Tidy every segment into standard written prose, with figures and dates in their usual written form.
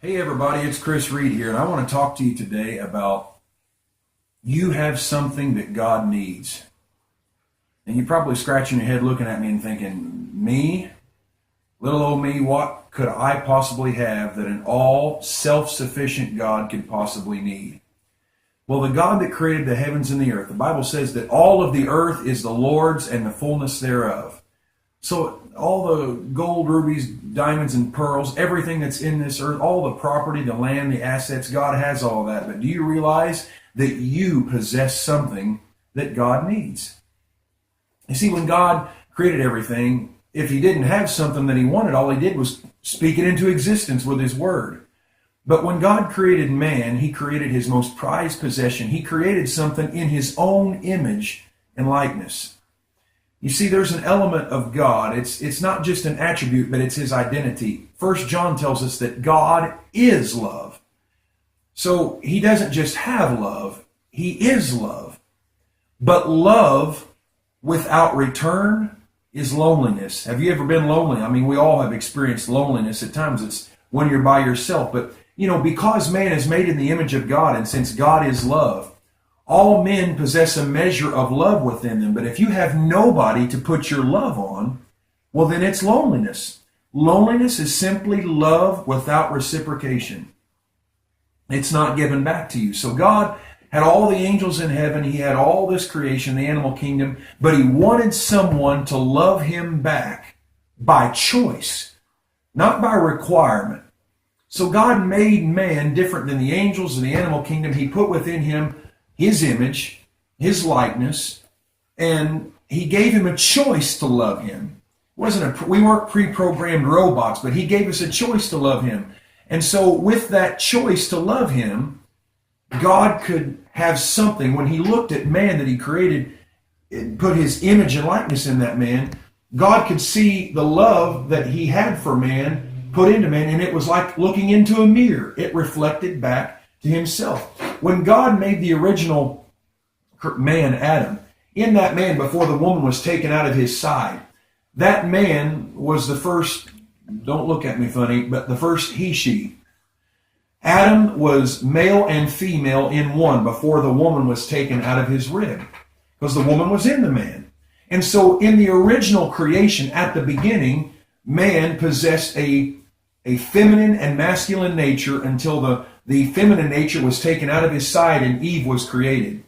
Hey everybody, it's Chris Reed here, and I want to talk to you today about you have something that God needs. And you're probably scratching your head looking at me and thinking, me? Little old me, what could I possibly have that an all self-sufficient God could possibly need? Well, the God that created the heavens and the earth, the Bible says that all of the earth is the Lord's and the fullness thereof. So all the gold, rubies, diamonds, and pearls, everything that's in this earth, all the property, the land, the assets, God has all that. But do you realize that you possess something that God needs? You see, when God created everything, if he didn't have something that he wanted, all he did was speak it into existence with his word. But when God created man, he created his most prized possession. He created something in his own image and likeness. You see, there's an element of God. It's not just an attribute, but it's his identity. 1 John tells us that God is love. So he doesn't just have love, he is love. But love without return is loneliness. Have you ever been lonely? I mean, we all have experienced loneliness. At times it's when you're by yourself. But, because man is made in the image of God, and since God is love, all men possess a measure of love within them. But if you have nobody to put your love on, well, then it's loneliness. Loneliness is simply love without reciprocation. It's not given back to you. So God had all the angels in heaven. He had all this creation, the animal kingdom, but he wanted someone to love him back by choice, not by requirement. So God made man different than the angels and the animal kingdom. He put within him his image, his likeness, and he gave him a choice to love him. We weren't pre-programmed robots, but he gave us a choice to love him. And so with that choice to love him, God could have something. When he looked at man that he created, put his image and likeness in that man, God could see the love that he had for man put into man, and it was like looking into a mirror. It reflected back to himself. When God made the original man, Adam, in that man before the woman was taken out of his side, that man was the first, don't look at me funny, but the first he-she. Adam was male and female in one before the woman was taken out of his rib, because the woman was in the man. And so in the original creation at the beginning, man possessed a feminine and masculine nature until the feminine nature was taken out of his side and Eve was created.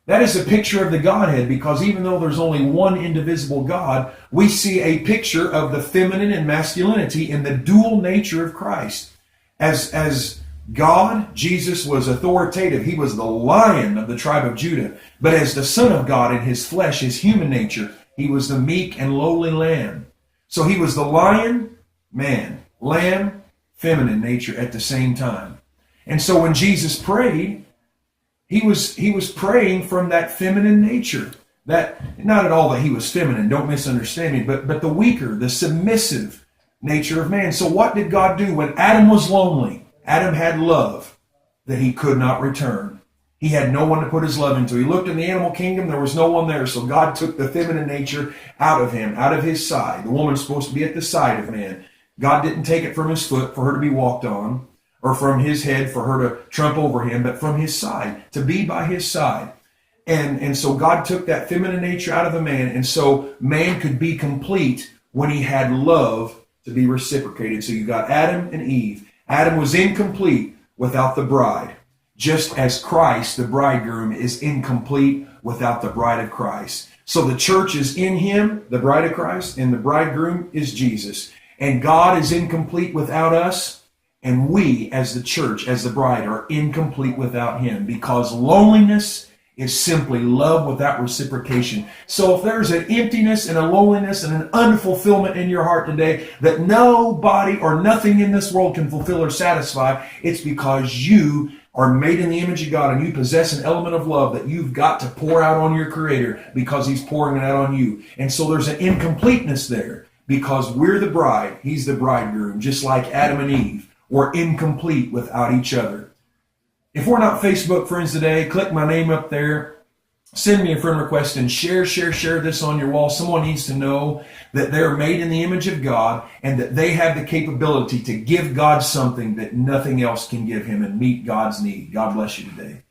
That is a picture of the Godhead, because even though there's only one indivisible God, we see a picture of the feminine and masculinity in the dual nature of Christ. As God, Jesus was authoritative. He was the Lion of the tribe of Judah. But as the Son of God in his flesh, his human nature, he was the meek and lowly Lamb. So he was the Lion, man, Lamb, feminine nature at the same time. And so when Jesus prayed, he was praying from that feminine nature. That, not at all that he was feminine, don't misunderstand me, but the weaker, the submissive nature of man. So what did God do when Adam was lonely? Adam had love that he could not return. He had no one to put his love into. He looked in the animal kingdom, there was no one there. So God took the feminine nature out of him, out of his side. The woman's supposed to be at the side of man. God didn't take it from his foot for her to be walked on, or from his head for her to trump over him, but from his side, to be by his side. And so God took that feminine nature out of the man, and so man could be complete when he had love to be reciprocated. So you got Adam and Eve. Adam was incomplete without the bride, just as Christ, the bridegroom, is incomplete without the bride of Christ. So the church is in him, the bride of Christ, and the bridegroom is Jesus. And God is incomplete without us, and we as the church, as the bride, are incomplete without him, because loneliness is simply love without reciprocation. So if there's an emptiness and a loneliness and an unfulfillment in your heart today that nobody or nothing in this world can fulfill or satisfy, it's because you are made in the image of God and you possess an element of love that you've got to pour out on your Creator because he's pouring it out on you. And so there's an incompleteness there because we're the bride, he's the bridegroom, just like Adam and Eve. We're incomplete without each other. If we're not Facebook friends today, click my name up there. Send me a friend request and share this on your wall. Someone needs to know that they're made in the image of God and that they have the capability to give God something that nothing else can give him and meet God's need. God bless you today.